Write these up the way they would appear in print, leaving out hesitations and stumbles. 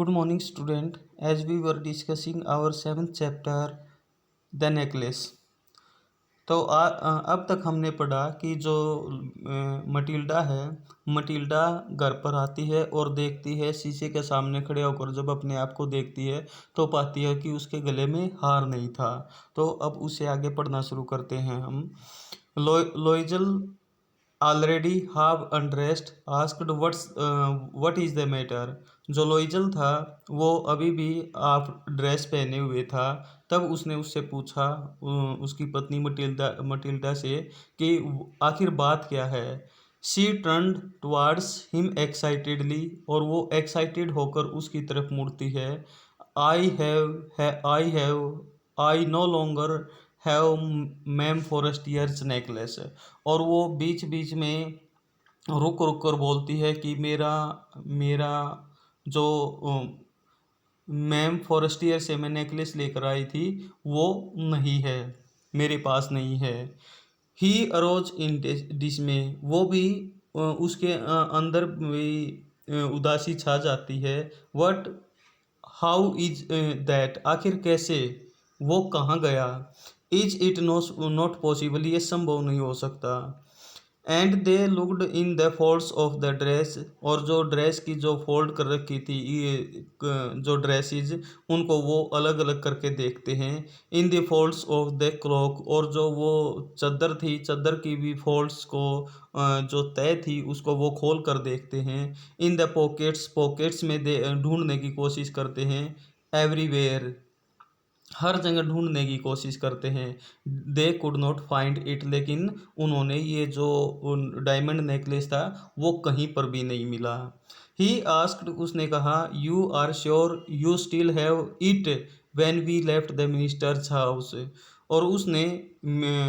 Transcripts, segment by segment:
Good morning, student. As we were discussing our seventh chapter, the necklace. अब तक हमने पढ़ा कि जो मटिल्डा है, मटिल्डा घर पर आती है और देखती है शीशे के सामने खड़े होकर। जब अपने आप को देखती है तो पाती है कि उसके गले में हार नहीं था। तो अब उसे आगे पढ़ना शुरू करते हैं हम। Loisel already half undressed asked what is the matter. जो लोइजल था वो अभी भी हाफ ड्रेस पहने हुए था। तब उसने उससे पूछा, उसकी पत्नी मटिल्डा से, कि आखिर बात क्या है। She turned towards him excitedly, और वो एक्साइटेड होकर उसकी तरफ मुड़ती है। I no longer have ma'am Forestier's necklace. और वो बीच बीच में रुक रुक कर बोलती है कि मेरा मेरा जो मैम फॉरेस्टियर से मैं नेकलेस लेकर आई थी वो नहीं है, मेरे पास नहीं है। ही अरोज इन डिसमे, वो भी उसके अंदर भी उदासी छा जाती है। वट हाउ इज दैट, आखिर कैसे, वो कहाँ गया। इज इट नॉट पॉसिबल, ये संभव नहीं हो सकता। And they looked in the folds of the dress, और जो ड्रेस की जो फोल्ड कर रखी थी, ये जो ड्रेसेस, उनको वो अलग अलग करके देखते हैं। In the folds of the clock, और जो वो चादर थी, चादर की भी फोल्ड्स को जो तय थी उसको वो खोल कर देखते हैं। इन द पॉकेट्स, पॉकेट्स में ढूंढने की कोशिश करते हैं। एवरीवेयर, हर जगह ढूंढने की कोशिश करते हैं। They could not find it, लेकिन उन्होंने ये जो डायमंड नेकलेस था वो कहीं पर भी नहीं मिला। ही आस्क्ड, उसने कहा, you are sure you still have it when we left the minister's house. और उसने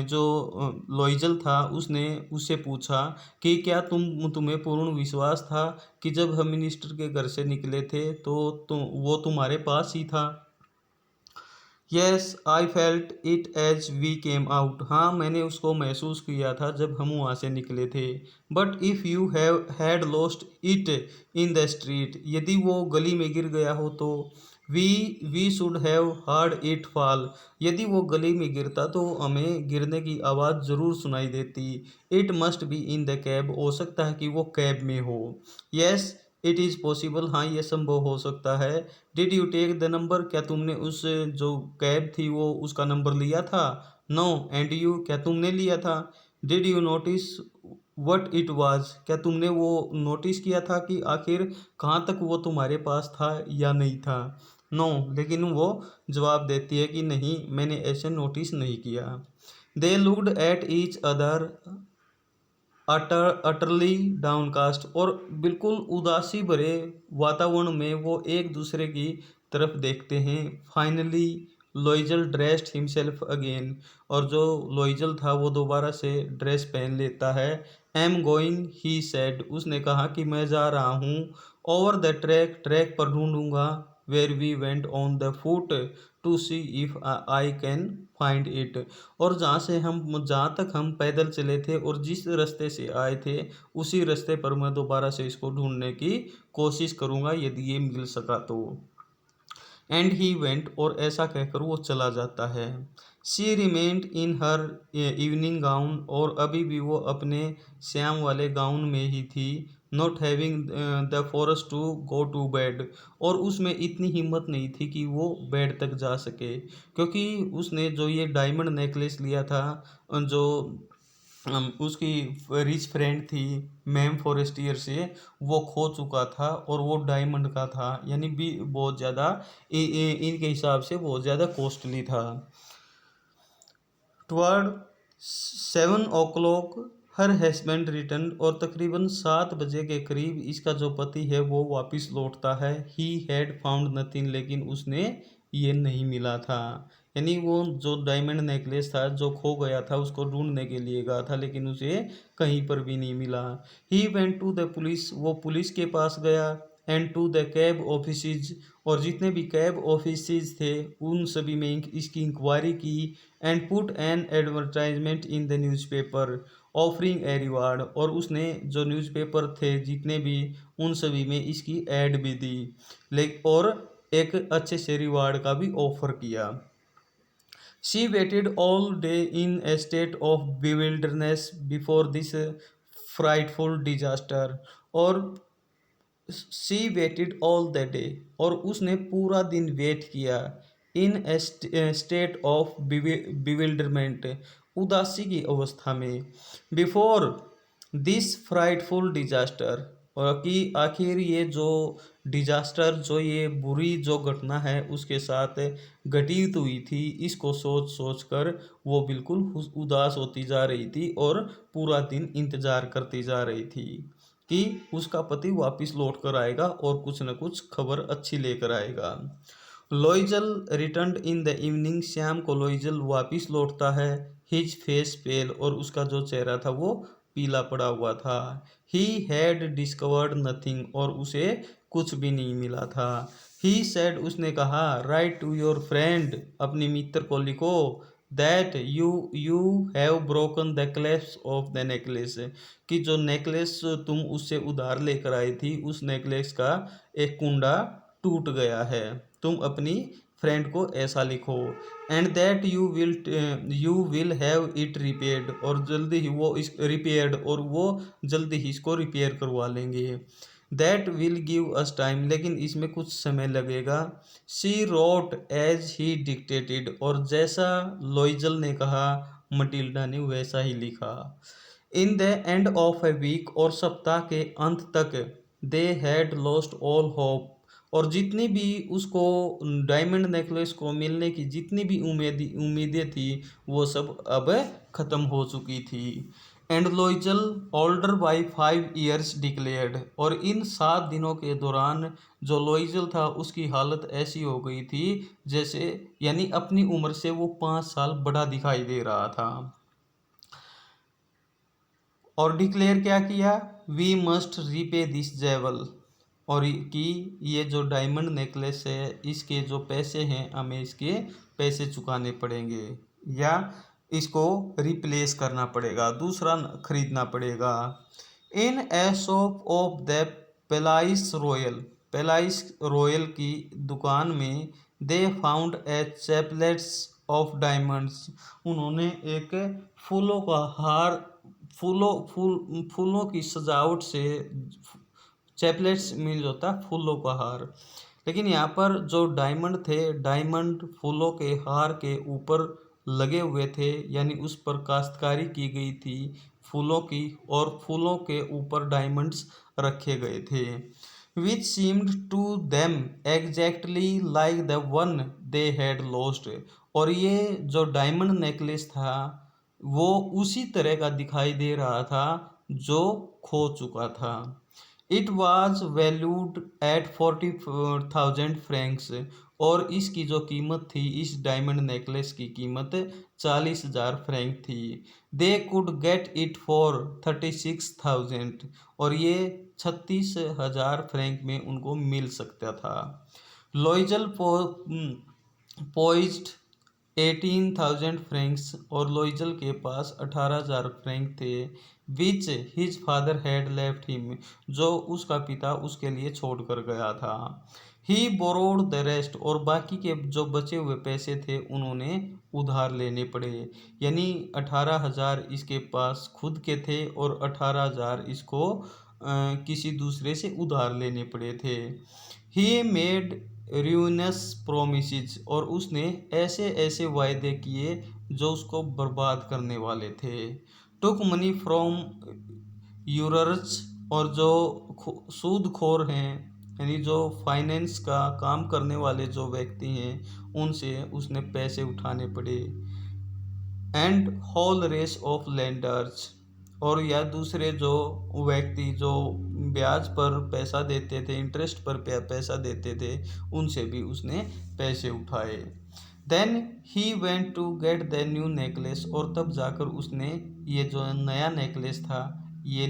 जो लॉइजल था उसने उससे पूछा कि क्या तुम्हें पूर्ण विश्वास था कि जब हम मिनिस्टर के घर से निकले थे तो वो तुम्हारे पास ही था। Yes I felt it as we came out, हाँ मैंने उसको महसूस किया था जब हम वहाँ से निकले थे। But if you had lost it in the street, यदि वो गली में गिर गया हो तो we should have heard it fall, यदि वो गली में गिरता तो हमें गिरने की आवाज़ ज़रूर सुनाई देती। It must be in the cab, हो सकता है कि वो कैब में हो। येस इट इज़ पॉसिबल, हाँ ये संभव हो सकता है। Did you take the number, क्या तुमने उस जो कैब थी वो उसका नंबर लिया था। नो एंड यू, क्या तुमने लिया था। Did you notice what it was, क्या तुमने वो नोटिस किया था कि आखिर कहाँ तक वो तुम्हारे पास था या नहीं था। नो, लेकिन वो जवाब देती है कि नहीं मैंने ऐसे नोटिस नहीं किया। They looked at each other utterly downcast, और बिल्कुल उदासी भरे वातावरण में वो एक दूसरे की तरफ देखते हैं। फाइनली लॉइजल ड्रेस्ड हिमसेल्फ अगेन, और जो लॉइजल था वो दोबारा से ड्रेस पहन लेता है। एम गोइंग, ही सेड, उसने कहा कि मैं जा रहा हूँ। ओवर द ट्रैक, ट्रैक पर ढूंढूंगा। Where we went on the foot to see if I can find it, और जहाँ तक हम पैदल चले थे और जिस रास्ते से आए थे उसी रास्ते पर मैं दोबारा से इसको ढूंढने की कोशिश करूँगा यदि ये मिल सका तो। एंड ही वेंट, और ऐसा कहकर वो चला जाता है। She remained in her evening gown, और अभी भी वो अपने श्याम वाले गाउन में ही थी। Not having the force to go to bed, और उसमें इतनी हिम्मत नहीं थी कि वो बेड तक जा सके, क्योंकि उसने जो ये डायमंड नेकलेस लिया था, जो उसकी रिच फ्रेंड थी मैम फॉरेस्टियर से, वो खो चुका था और वो डायमंड का था, यानी भी बहुत ज़्यादा इनके हिसाब से बहुत ज़्यादा कॉस्टली था। Toward 7 o'clock her husband return, और तकरीबन 7 बजे के करीब इसका जो पति है वो वापस लौटता है। ही हैड फाउंड नथिंग, लेकिन उसने ये नहीं मिला था, यानी वो जो डायमंड नेकलेस था जो खो गया था उसको ढूंढने के लिए गया था लेकिन उसे कहीं पर भी नहीं मिला। He went to the police, वो पुलिस के पास गया। And to the cab offices, और जितने भी कैब ऑफिसेज थे उन सभी में इसकी इंक्वायरी की। And put an advertisement in the newspaper, offering a reward, और उसने जो न्यूज़पेपर थे जितने भी उन सभी में इसकी ऐड भी दी, लेकिन और एक अच्छे से रिवार्ड का भी ऑफर किया। She waited all day in a state of bewilderness before this frightful disaster, और she waited all the day, और उसने पूरा दिन वेट किया, in a state of bewilderment, उदासी की अवस्था में, बिफोर दिस फ्राइटफुल डिजास्टर, और कि आखिर ये जो डिजास्टर, जो ये बुरी जो घटना है उसके साथ घटित हुई थी, इसको सोच सोच कर वो बिल्कुल उदास होती जा रही थी और पूरा दिन इंतज़ार करती जा रही थी कि उसका पति वापस लौट कर आएगा और कुछ न कुछ खबर अच्छी लेकर आएगा। लॉइजल रिटर्न इन द इवनिंग, शाम को लॉइजल वापस लौटता है, हिज फेस पेल, और उसका जो चेहरा था वो पीला पड़ा हुआ था। ही हैड डिस्कवर्ड नथिंग, और उसे कुछ भी नहीं मिला था। ही सेड, उसने कहा, राइट टू योर फ्रेंड, अपनी मित्र को लिखो, that you have broken the clasp of the necklace, कि जो नेकलेस तुम उससे उधार लेकर आई थी उस नेकलेस का एक कुंडा टूट गया है, तुम अपनी फ्रेंड को ऐसा लिखो। And that you will have it repaired, और जल्दी ही वो इस रिपेयर्ड, और वो जल्दी ही इसको रिपेयर करवा लेंगे। That will give us time, लेकिन इसमें कुछ समय लगेगा। She wrote as he dictated, और जैसा लॉइजल ने कहा मटिल्डा ने वैसा ही लिखा। In the end of a week, और सप्ताह के अंत तक, they had lost all hope, और जितनी भी उसको डायमंड नेकलेस को मिलने की जितनी भी उम्मीदें थी वो सब अब ख़त्म हो चुकी थी। And लॉइजल older by 5 years declared, और इन 7 दिनों के दौरान जो लॉइजल था उसकी हालत ऐसी हो गई थी जैसे, यानी अपनी उम्र से वो 5 साल बड़ा दिखाई दे रहा था। और डिक्लेयर क्या किया, वी मस्ट रीपे दिस जेवल, और कि ये जो डायमंड नेकलेस है इसके जो पैसे हैं हमें इसके पैसे चुकाने पड़ेंगे, या इसको रिप्लेस करना पड़ेगा, दूसरा खरीदना पड़ेगा। In a shop of the Palais Royal की दुकान में, they found a chaplets of diamonds, उन्होंने एक फूलों का हार, फूलों की सजावट से, चैपलेट्स मीन्स होता है फूलों का हार, लेकिन यहाँ पर जो डायमंड थे, डायमंड फूलों के हार के ऊपर लगे हुए थे, यानी उस पर काश्तकारी की गई थी फूलों की, और फूलों के ऊपर डायमंड्स रखे गए थे। Which seemed to them exactly like the one they had lost, और ये जो डायमंड नेकलेस था वो उसी तरह का दिखाई दे रहा था जो खो चुका था। It was valued at 40,000 Franks, और इसकी जो कीमत थी, इस डायमंड नेकलेस की कीमत 40,000 फ्रैंक थी। They could get it for 36,000, और ये 36,000 फ्रैंक में उनको मिल सकता था। लॉइजल पोइज्ड 18,000 फ्रैंक्स, और लॉइजल के पास 18,000 फ्रैंक थे, विच his father had left him, जो उसका पिता उसके लिए छोड़ कर गया था। ही बोरोड द रेस्ट, और बाकी के जो बचे हुए पैसे थे उन्होंने उधार लेने पड़े, यानी 18,000 इसके पास खुद के थे और 18,000 इसको किसी दूसरे से उधार लेने पड़े थे। ही मेड ruinous promises, और उसने ऐसे ऐसे वायदे किए जो उसको बर्बाद करने वाले थे। took money from यूरर्स, और जो सूदखोर हैं, यानी जो फाइनेंस का काम करने वाले जो व्यक्ति हैं उनसे उसने पैसे उठाने पड़े। And whole race of lenders, और या दूसरे जो व्यक्ति जो ब्याज पर पैसा देते थे, इंटरेस्ट पर पैसा देते थे, उनसे भी उसने पैसे उठाए। Then he went to get the new necklace, और तब जाकर उसने ये जो नया नेकलेस था ये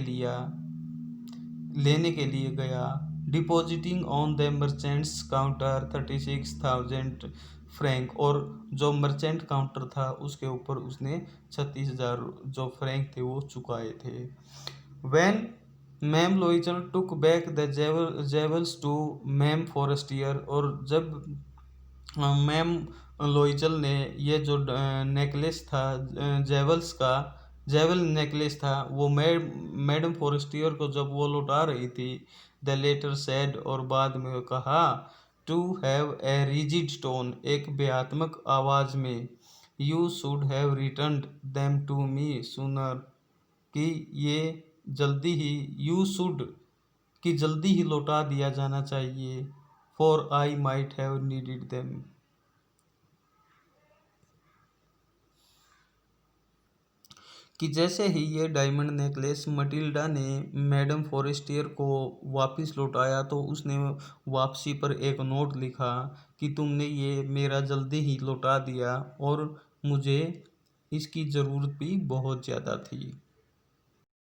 लेने के लिए गया। Depositing on the merchants counter 36,000 Frank, और जो मर्चेंट काउंटर था उसके ऊपर उसने 36,000 जो फ्रैंक थे वो चुकाए थे। When ma'am Loisel took back the jewels to ma'am Forestier, और जब मैम लोइजल ने ये जो नेकलेस था, जेवल्स का जेवल नेकलेस था, वो मैडम फॉरेस्टियर को जब वो लौटा रही थी, द लेटर सेड, और बाद में कहा, to have a rigid tone, एक व्यात्मक आवाज में, you should have returned them to me sooner, कि ये जल्दी ही, यू शुड, कि जल्दी ही लौटा दिया जाना चाहिए, for I might have needed them, कि जैसे ही ये डायमंड नेकलेस मटिल्डा ने मैडम फॉरेस्टियर को वापस लौटाया तो उसने वापसी पर एक नोट लिखा कि तुमने ये मेरा जल्दी ही लौटा दिया और मुझे इसकी ज़रूरत भी बहुत ज़्यादा थी।